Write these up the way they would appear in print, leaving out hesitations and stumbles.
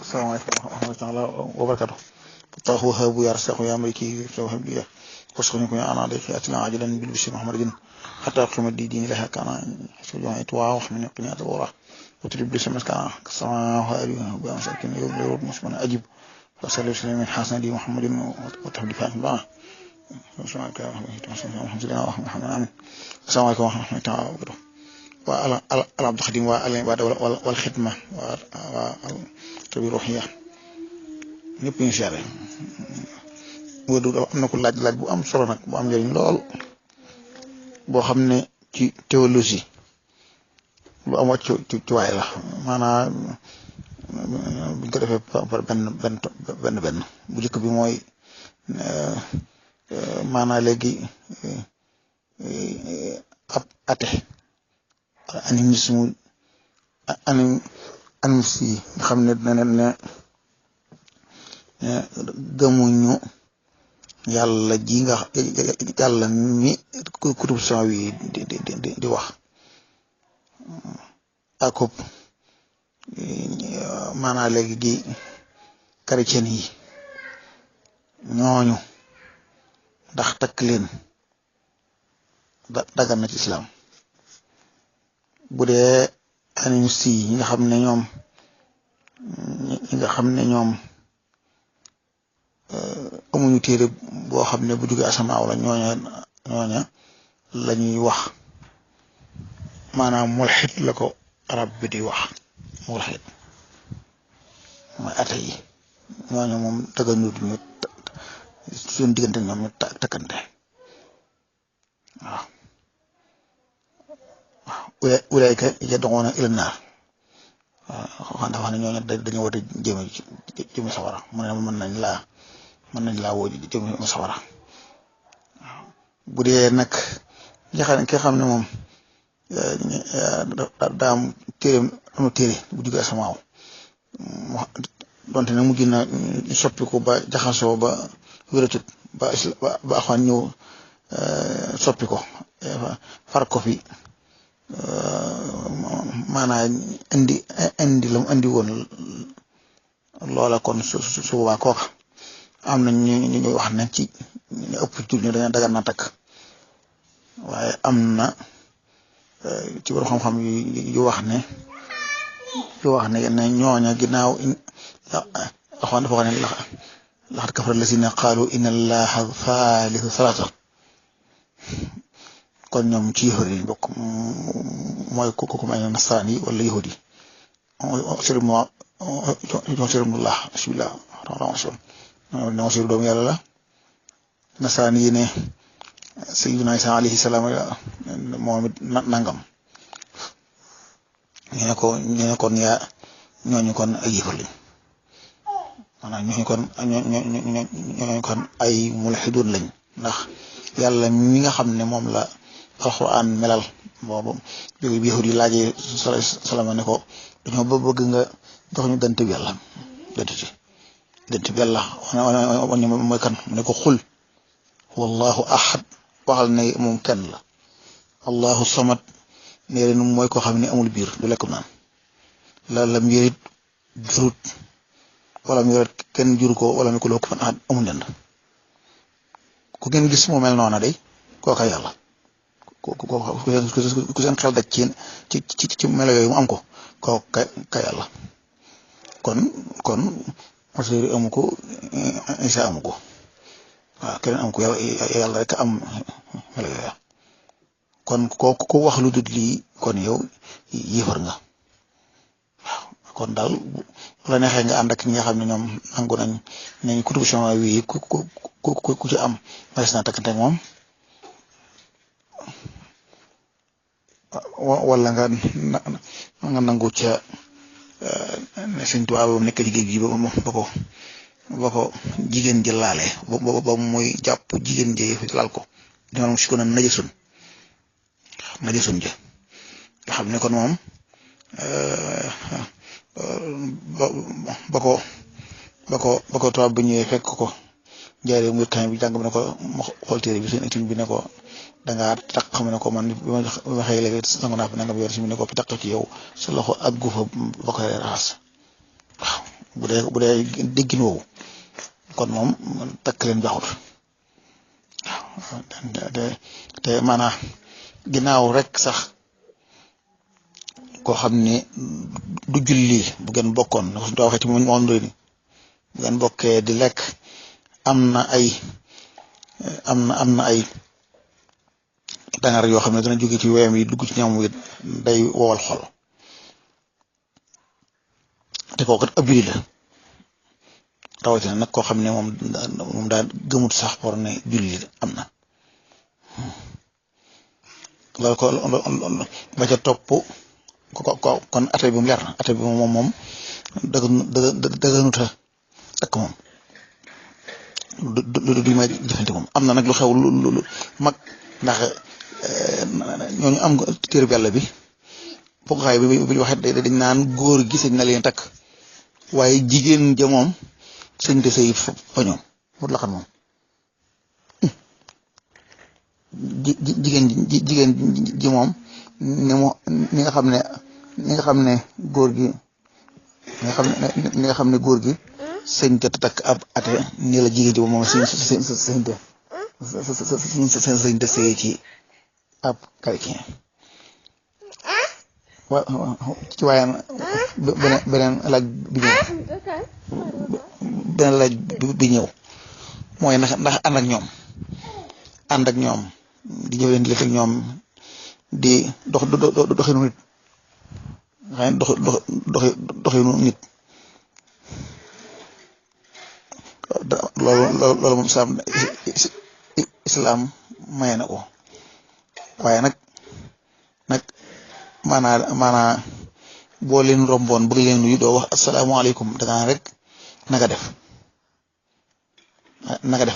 السلام عليكم ورحمة الله وبركاته. الله وهاب يرزق يا ملكي وهب لي واشكرك يا انا عليك اتنا عاجلا بالبشر محمد حتى اقيم الدين لها كان شجاع تواه من قناة الورى وتريد بسم كان السماء وهذه وبامسكن يوم مسلم اجب وصلى وسلم من حسن دي محمد وتحمد فاتن بقى سبحانك الحمد لله محمد امين. السلام عليكم ورحمة الله وبركاته. وعلى عبد الخديم والعبادة والخدمة والتربية الروحية ñëpp ñu siyaare wóodu am na ko laaj bu am solo nag bu am njëriñ lool boo xam ne ci théologie lu am wàcc ci waay la maanaam buñ ko defee par benn bu njëkk bi mooy maanaam léegi ab athée animisme animiste yi nga xam ne dina ne gëmuñu yàlla ji nga yàlla mi kutub sama wi di wax akub maanaam léegi gi chrétien yi ñooñu ndax takk leen dagan na ci islam bu dee animiste yi ñi nga xam ne ñoom amuñu téere boo xam ne bu jógee asamaaw la ñooña la ñuy wax maanaam mulxit la ko arab bi di wax mulxit mooy ate yi ñooña moom tëgganut ñu suñu diggante ñoom ñu takkante waaw ulayka yad'una ila naar waaw dafa ne ñooña dañoo war a jëme sawara mu ne mën nañ laa woo jëme sawara waaw bu dee nag ki xam ne moom daa am téere bu jóge asamaaw donte ne mujj na soppi ko ba jaxasoo ba wératut ba axwaan ñëw soppi ko far ko fi maanaam indi la mu indi woon loola kon su boobaa kooka am na ñu wax ne ci ñu ëpp jur ñu dañu dagan na takk waaye am na ci borom xam-xam yu wax ne ñooña ginnaaw axwaan dafa wax ne laqad kafara allazina qaalu inna allaha thalithu thalatha kon ñoom ci yahud yi bokk mooy ku may nasaraan yi wala yahud yi sërimullah bismillah doomu yàlla la nasaraan yi ne sayyiduna Isa alayhi salaam moom it nangam ñu ne kon ñooñu kon ay yëfar lañ maanaam ñooñu kon ay mulhidun lañ ndax yàlla mi nga xam ne moom la alxuraan melal boobu bi yahud yi laajee salaam ne ko dañoo bëgg nga jox ñu dante bi yàlla dante bi yàlla wane mooy kan mu ne ko xul wallahu ahad waxal ne moom kenn la allahu samad nee leen mooy koo xam ne amul biir du lekk naan la lam yërit jurut wala mu yërit kenn juru ko wala mu ko loo ko fan ahad amul ndend ku ngeen gis mu mel noona day kooka yàlla ku seen xel daj ci melo yooyu mu am ko kooka ka yàlla kon Useyru amu ko Isa amu ko waaw keneen amu ko yàlla rek am melo yooyu kon ku wax lu dul lii kon yow yéefar nga waaw kon daal bu la neexee nga ànd ak ñi nga xam ne ñoom nangu nañ kutubu sama wi ku ci am maris naa takkante moom wala nga nangu ca Sëñ Tuubaa ba mu nekk ci géej gi ba ko jigéen ji laale ba muy jàpp jigéen ji laal ko ñoom si ko na najasun ja nga xam ne kon moom ba ko tubaab bi ñëwee fekk ko jaaree muy kan bi jàng bi ne ko ma xool téere bi seen étude bi ne ko da ngaa tax xam ne ko man bi ma waxee léegi sangu naa fi nangam yor si mu ne ko fi tax ci yow sa loxo ak guufa ba koy raxas waaw bu dee déggin woowu kon moom takk leen baaxut waaw te maanaam ginnaaw rek sax koo xam ne du julli bu ngeen bokkoon na ko suñu waxee ci moom doy ni bu ngeen bokkee di lekk am na ay dangar yoo xam ne dana jóge ci weyam yi dugg ci ñam wi day wowal xol te kooku ab julli la rawatina nag koo xam ne moom daal gëmut sax por ne julli am na loolu ko ba ca topp kon ate bi mu leer na ate bi moom dëgganuta takk moom du ma jëfante moom am na nag lu xew lu mag ndax ñooñu am téere bi yàlla bi fokkaay bi waxee dañ naan góor gi sañ na leen takk waaye jigéen ja moom sëñ te sëy fa ñoom mut la xam moom jigéen ji moom ni nga xam ne góor gi ni nga xam ne góor gi sëñ te takk ab ate nii la jigéen ji moom sëñ te sëy ci ab chrétien ci waaye beneen laaj bi ñëw mooy ndax ànd ak ñoom di jëfandikoo ak ñoom di doxinu nit xëy na doxinu nit loolu moom islam maye na ko waaye nag maanaa boo leen romboon bëgg leen nuyu doo wax asalaamaaleykum dangaa rek naka def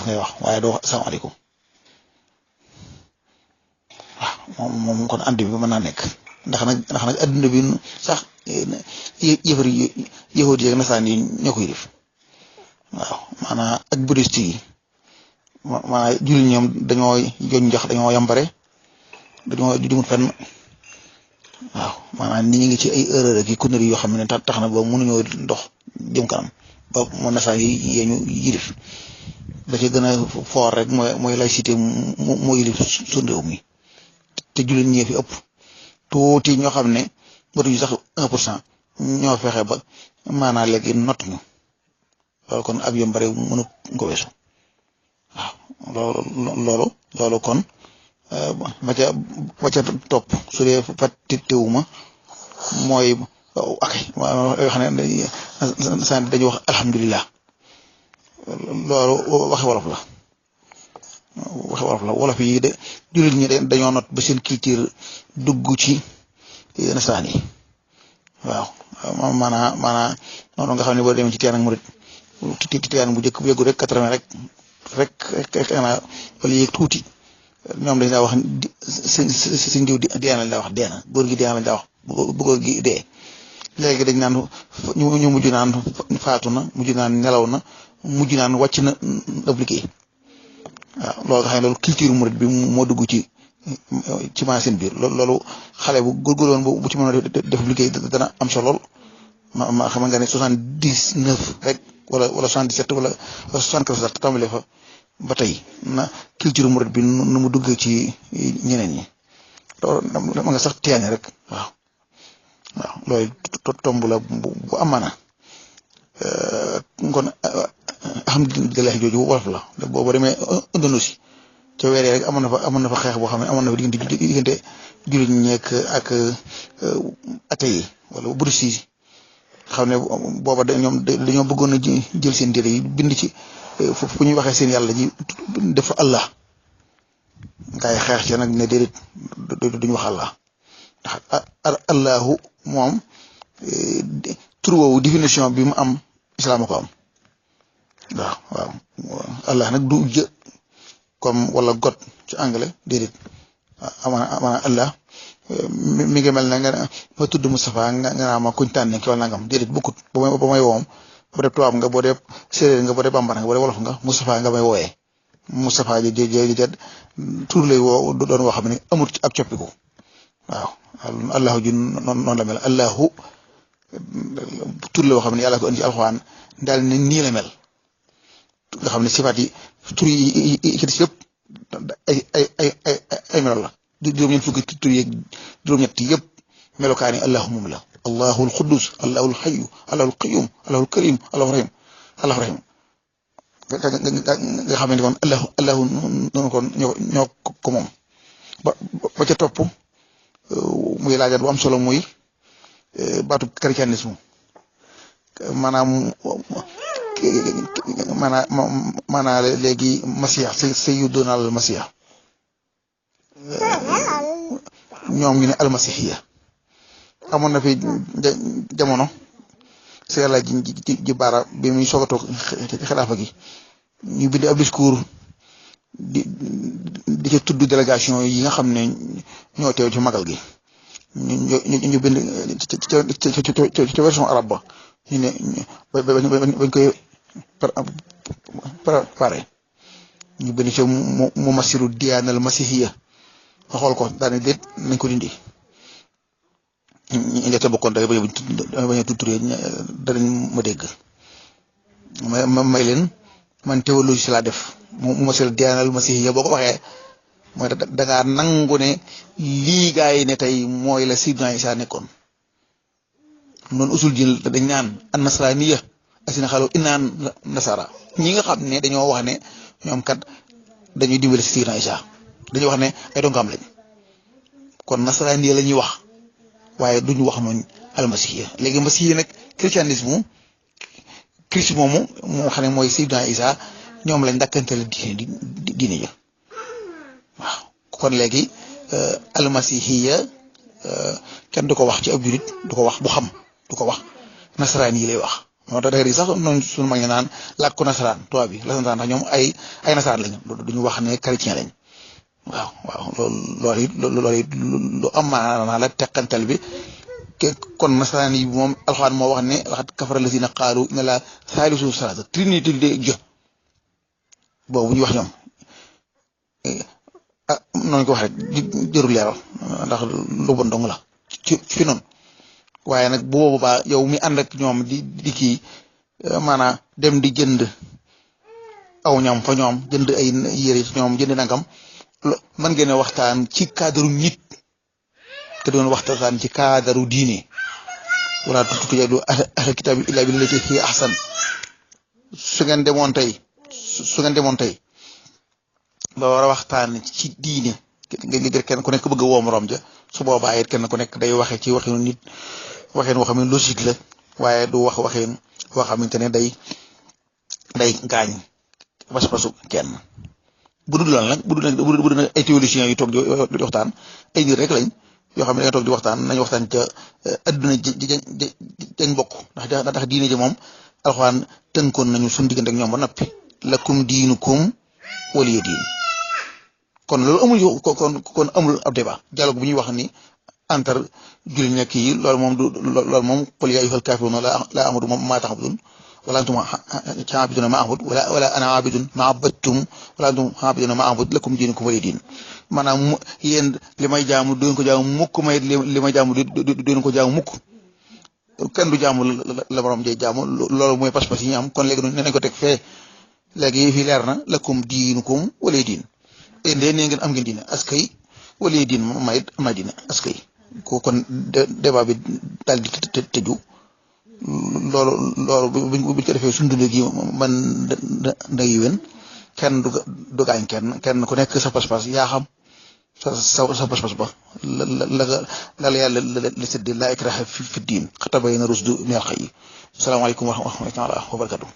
ngay wax waaye doo wax asalaamaaleykum waaw moom kon ànd bi mën naa nekk ndax nag adduna bi sax yahudi yi ak nasaraan yi ñoo koy def waaw maanaa ak bouddhiste yi maanaa jullit ñoom dañoo dañoo yambare dañoo di dimut fenn waaw maanaam nit ñi ngi ci ay erreur ak i conneries yoo xam ne tax na ba mënuñoo dox jëm kanam ba mu nasaan yi ñu yilif da ci gën a fort rek mooy laïcité moo yilif suñu réew mi te jullit ñi fi ëpp tuuti ñoo xam ne matuñu sax 1% ñoo fexe ba maanaam léegi not ñu loolu kon ab yom bare mënut ko weesu waaw loolu kon ba ca topp su dee fàttewuma mooy ak yoo xam ne sant dañuy wax alhamdulilah loolu waxe wolof la wolof yi de jullit ñi dañoo not ba seen culture dugg ci nasaraan yi waaw maanaa noonu nga xam ne boo demee ci Tijaan ak Murit Tijaan bu njëkk bu yëggu rek 80 rek xanaa wala yéeg tuuti ñoom dañ daa wax suñ diw dee lañ daa wax dee na góor gi dee lañ daa wax bu góor gi dee léegi dañ naan ñu mujj naan faatu na mujj naan nelaw na mujj naan wàcc na ab liggéey waaw loolu nga xam ne loolu culture murid bi moo dugg ci maa seen biir loolu xale bu góorgóorloon bu ci mën a def liggéey dana am solo lool ma xam nga ne 79 rek wala 77 wala 74 sax tàmbale fa ba tey na culture murid bi nu mu duggee ci ñeneen ñi loolu ma nga sax tiyaane rek waaw loolu tomb la bu amana kon alhamdulilah jooju wolof la boo demee Indonésie ca weer rek amoon na fa xeex boo xam ne amoon na fa diggante jullit ñeek ak athée yi wala bouddhiste yi xam ne booba ñoom dañoo bëggoon a jël seen téere yi bind ci fu ñuy waxee seen yàlla ji def Allah ngay xeex ci nag ne déedéet duñu wax Allah ndax Allahu moom tur woowu définition bi mu am islam ko am waaw Allah nag du jë comme wala God ci anglais déedéet amaana Allah mi ngi mel ne nga ma tudd Moustapha nga naa ma kuñ tànne ki wala nangam déedéet bokkut ba may woom boo dee tubaab nga boo dee séeréer nga boo dee bambara nga boo dee wolof nga Moustapha nga may wooyee Moustapha jë tur lay woo doon woo xam ne amul ak coppiku waaw allahu ji noonu la mel allahu tur la woo xam ne yàlla ko indi ci alxuraan daal ne nii la mel nga xam ne sifaat yi tur yi ci des yëpp ay melo la juróom-ñeent fukki tur yeeg juróom-ñett yëpp melokaani allahu moom la allahul quddus allahul xayu allahul qayyum allahul karim allahu rahim nga xam ne kon allahu noonu kon ñoo ko moom ba ca topp muy laajaat bu am solo muy baatu christianisme maanaam léegi masiya sayyiduna al masiya ñoom ñu ne almasihiya amoon na fi jamono si yàlla ji baara bi muy soog a toog ci xilaafa gi ñu bind ab discours di ca tudd délégation yi nga xam ne ñoo teew ci magal gi ñu bind ci version arabe ba ñu ne bañ koy préparé ñu bind ci mu masiru diyaanal masihiya nga xool ko daane déet nañ ko dindi ñu te bokkoon rek bañ a tuturee danañ ma dégg may leen man théologie si laa def mu masiru diyaanal masihiya boo ko waxee mooy dangaa nangu ne lii gaa yi ne tey mooy la Sidna Isa nekkoon noonu usul jël dañ naan an nasraniya asina xalu innaan nasara ñi nga xam ne dañoo wax ne ñoom kat dañuy dimbale si Sidna Isa dañuy wax ne ay dongaam lañ kon nasraniya la ñuy wax waaye duñu wax noonu almasihiya léegi masihiya nag christianisme moomu moo xam ne mooy Sidna Isa ñoom lañ dakkanteel diine ja waaw kon léegi almasihiya kenn du ko wax ci ab jurit du ko wax bu xam du ko wax nasaraan yi lay wax moo tax dëgg sax noonu suñu mag ñu naan làkku nasaraan tubaab bi la nasaraan ndax ñoom ay nasaraan lañ duñu wax ne chrétien lañ waaw loolu it lu am maanaam la teqantal bi kon nasaraan yi moom alxuraan moo wax ne laqad kafara lazina qaalu inna la saalisu salaasa trinité de Dieu boobu ñu wax ñoom noonu ko wax rek jërul leeral ndax lu bon dong la ci noonu waaye nag bu boobaa yow mi ànd ak ñoom di kii maanaam dem di jënd aw ñam fa ñoom jënd ay yére ci ñoom jënd nangam mën ngeen a waxtaan ci cadre nit te doon waxtaan ci cadre diine wala tutujadu ahla kitaabi illa billati hiya ahsan su ngeen demoon tey ba war a waxtaan ci diine nga kenn ku nekk bëgg a woo morom ja su boobaa it kenn ku nekk day waxe ci waxinu nit waxeen woo xam ne logique la waaye du wax waxeen woo xamante ne day gaañ pas-pasu kenn bu dul loolu nag bu dul nag ay théologien yu toog di waxtaan ay nit rek lañ yoo xam ne da nga toog di waxtaan nañu waxtaan ca adduna jañ bokk ndax diine ji moom alxuraan tënkoon nañu suñu diggante ak ñoom ba noppi lakum diinukum waliya diin kon loolu amul kon amul ab débat dialogue bu ñuy wax ni entre jullit nekk yi loolu moom qul yaa ayyuhal kaafiruuna laa a'budu maa ta'buduun wala antum a'aabiduuna maa a'budu wala ana aabidun maa abadtum wala antum a'aabiduuna maa a'budu lakum diinukum waliya diin maanaam yéen li may jaamu doon ko jaamu mukk may li may jaamu doon ko jaamu mukk kenn du jaamu la borom jay jaamu loolu mooy pas-pas yi ñu am kon léegi nañ ko teg fee léegi fii leer na lakum diinukum waliya diin ndee nee ngeen am ngeen diine askay waliya diin may am naa diine askay ko kon débat bi daal di tëju loolu buñ ko defee suñu dund gi man da yiwén kenn du gaañ kenn ku nekk sa pas-pas yaa xam sa pas-pas ba la yàlla la sédd laa ikraha fi diin qad tabayyana rushdu minal ghayy. Asalaamaaleykum wa rahmatullahi wa barakatuh.